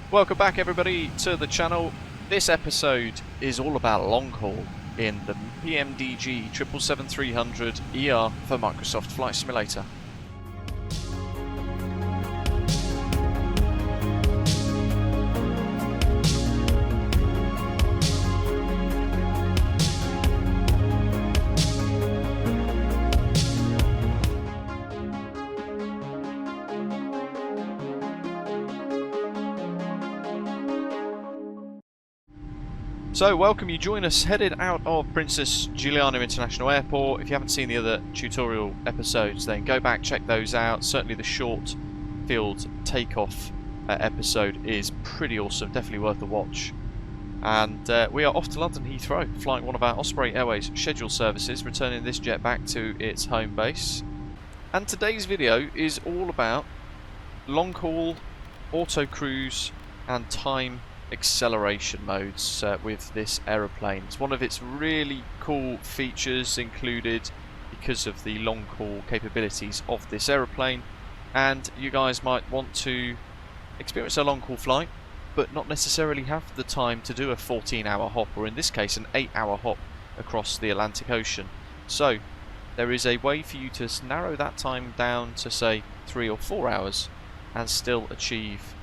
Welcome back everybody to the channel. This episode is all about long haul in the PMDG 777-300ER for Microsoft Flight Simulator. So welcome, you join us headed out of Princess Juliana International Airport. If you haven't seen the other tutorial episodes, then go back, check those out. Certainly the short field takeoff episode is pretty awesome, definitely worth a watch. And we are off to London Heathrow, flying one of our Osprey Airways scheduled services, returning this jet back to its home base. And today's video is all about long haul, auto cruise and time acceleration modes with this aeroplane. It's one of its really cool features included because of the long haul capabilities of this aeroplane, and you guys might want to experience a long haul flight but not necessarily have the time to do a 14-hour hop, or in this case an 8-hour hop across the Atlantic Ocean. So there is a way for you to narrow that time down to say 3 or 4 hours and still achieve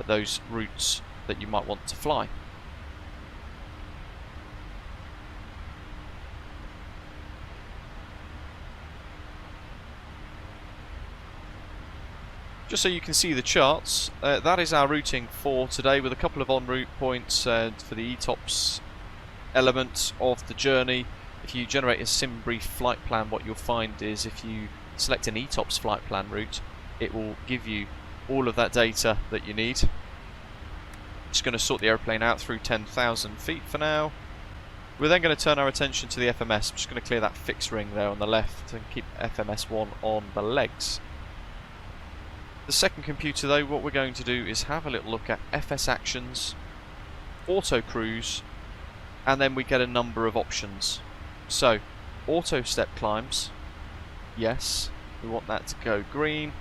those routes that you might want to fly. Just so you can see the charts, that is our routing for today, with a couple of en route points for the ETOPS element of the journey. If you generate a sim brief flight plan, what you'll find is if you select an ETOPS flight plan route, it will give you all of that data that you need. Just going to sort the aeroplane out through 10,000 feet for now. We're then going to turn our attention to the FMS. I'm just going to clear that fixed ring there on the left and keep FMS1 on the legs. The second computer though, what we're going to do is have a little look at FS actions, auto cruise, and then we get a number of options. So, auto step climbs, yes, we want that to go green.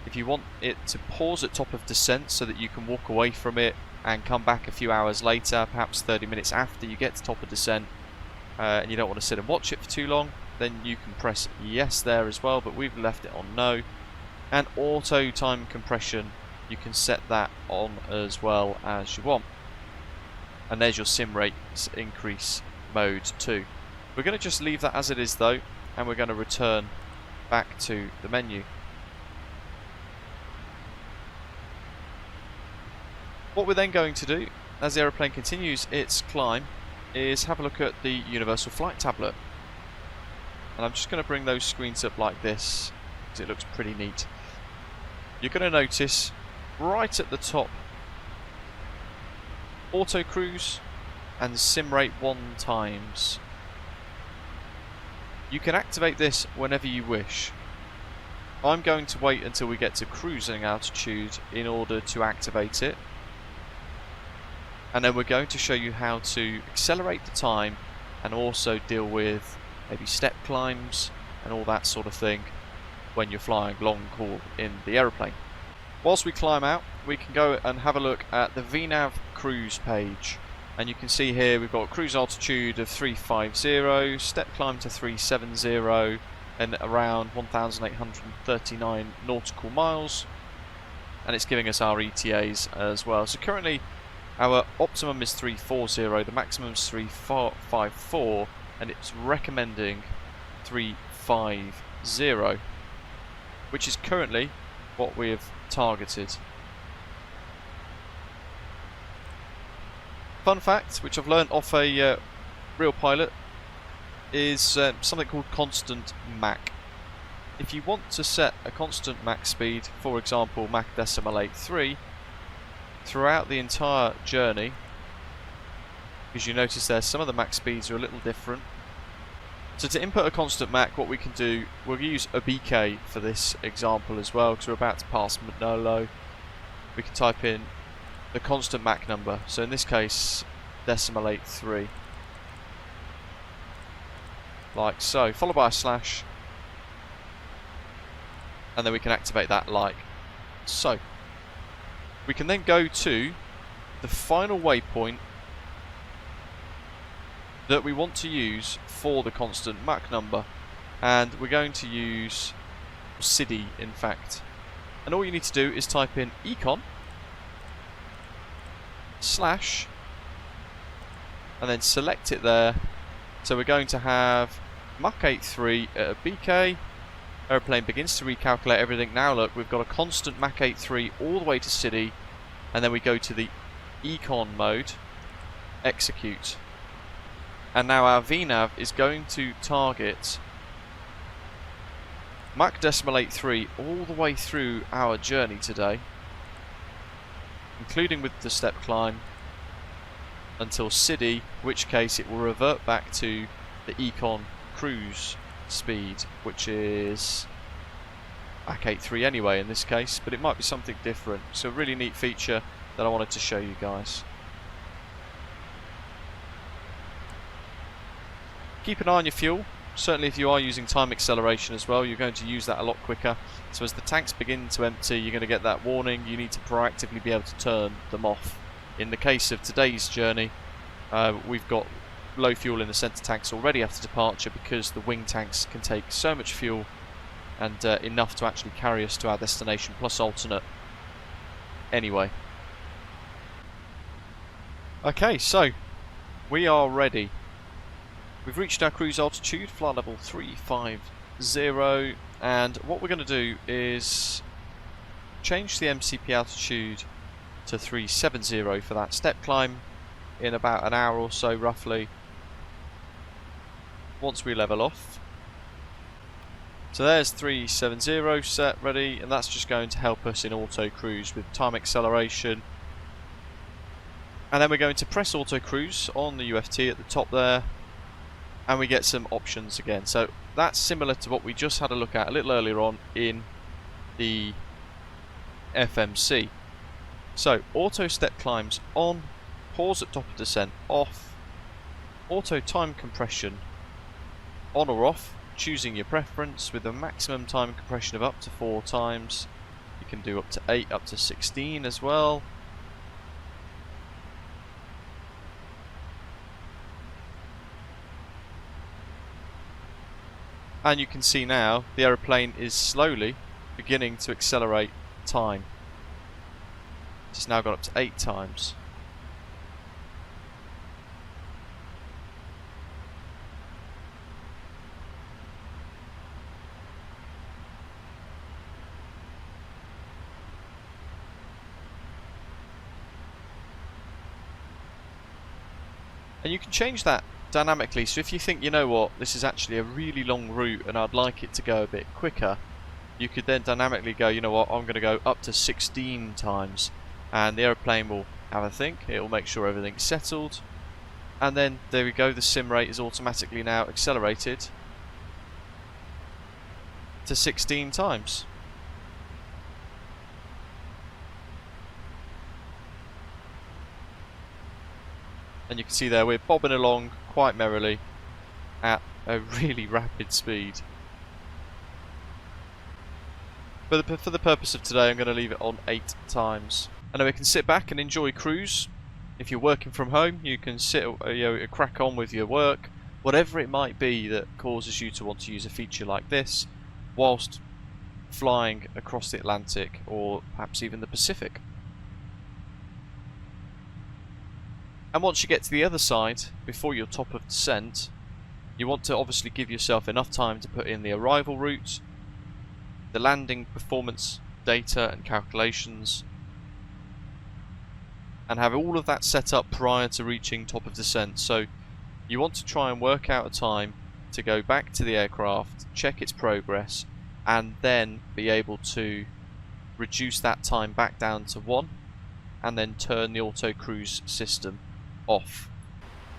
If you want it to pause at top of descent so that you can walk away from it and come back a few hours later, perhaps 30 minutes after you get to top of descent, and you don't want to sit and watch it for too long, then you can press yes there as well, but we've left it on no. And auto time compression, you can set that on as well as you want. And there's your sim rate increase mode too. We're going to just leave that as it is though, and we're going to return back to the menu. What we're then going to do, as the aeroplane continues its climb, is have a look at the Universal Flight Tablet. And I'm just going to bring those screens up like this, because it looks pretty neat. You're going to notice right at the top, auto cruise and sim rate 1 times. You can activate this whenever you wish. I'm going to wait until we get to cruising altitude in order to activate it. And then we're going to show you how to accelerate the time and also deal with maybe step climbs and all that sort of thing when you're flying long haul in the aeroplane. Whilst we climb out, we can go and have a look at the VNAV cruise page. And you can see here we've got cruise altitude of 350, step climb to 370, and around 1,839 nautical miles. And it's giving us our ETAs as well. So currently our optimum is 340, the maximum is 354, and it's recommending 350, which is currently what we have targeted. Fun fact, which I've learned off a real pilot, is something called Constant Mach. If you want to set a constant Mach speed, for example Mach 0.83, throughout the entire journey, because you notice there some of the Mach speeds are a little different. So to input a constant Mach, what we can do, we'll use a BK for this example as well, because we're about to pass Manolo. We can type in the constant Mach number, so in this case 0.83, like so, followed by a slash, and then we can activate that like so. We can then go to the final waypoint that we want to use for the constant Mach number, and we're going to use city, in fact. And all you need to do is type in econ slash and then select it there. So we're going to have Mach 83 at a BK. Aeroplane begins to recalculate everything. Now look, we've got a constant Mach 83 all the way to city, and then we go to the econ mode, execute. And now our VNAV is going to target Mach decimal 83 all the way through our journey today, including with the step climb, until city, which case it will revert back to the econ cruise speed, which is Mach 83 anyway in this case, but it might be something different. So a really neat feature that I wanted to show you guys. Keep an eye on your fuel. Certainly if you are using time acceleration as well, you're going to use that a lot quicker. So as the tanks begin to empty, you're going to get that warning. You need to proactively be able to turn them off. In the case of today's journey, we've got low fuel in the centre tanks already after departure, because the wing tanks can take so much fuel, and enough to actually carry us to our destination, plus alternate anyway. Okay, so we are ready. We've reached our cruise altitude, flight level 350, and what we're going to do is change the MCP altitude to 370 for that step climb in about an hour or so roughly, once we level off. So there's 370 set, ready, and that's just going to help us in auto cruise with time acceleration. And then we're going to press auto cruise on the UFT at the top there, and we get some options again. So that's similar to what we just had a look at a little earlier on in the FMC. So auto step climbs on, pause at top of descent off, auto time compression on or off, choosing your preference, with a maximum time compression of up to 4 times. You can do up to 8, up to 16 as well. And you can see now the aeroplane is slowly beginning to accelerate time. It's now gone up to 8 times. And you can change that dynamically, so if you think, you know what, this is actually a really long route and I'd like it to go a bit quicker, you could then dynamically go, you know what, I'm going to go up to 16 times, and the aeroplane will have a think, it will make sure everything's settled, and then there we go, the sim rate is automatically now accelerated to 16 times. And you can see there we're bobbing along quite merrily at a really rapid speed. But for the purpose of today, I'm going to leave it on 8 times. And then we can sit back and enjoy cruise. If you're working from home, you can sit, crack on with your work, whatever it might be that causes you to want to use a feature like this, whilst flying across the Atlantic or perhaps even the Pacific. And once you get to the other side, before your top of descent, you want to obviously give yourself enough time to put in the arrival route, the landing performance data and calculations, and have all of that set up prior to reaching top of descent. So you want to try and work out a time to go back to the aircraft, check its progress, and then be able to reduce that time back down to 1, and then turn the auto cruise system off.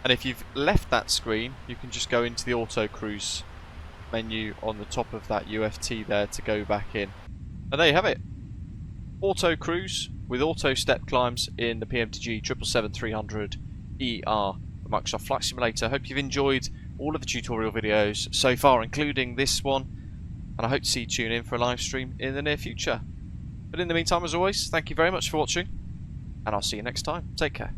And if you've left that screen, you can just go into the auto cruise menu on the top of that UFT there to go back in. And there you have it, auto cruise with auto step climbs in the PMDG 777-300ER, the Microsoft Flight Simulator. Hope you've enjoyed all of the tutorial videos so far, including this one, and I hope to see you tune in for a live stream in the near future. But in the meantime, as always, thank you very much for watching, and I'll see you next time. Take care.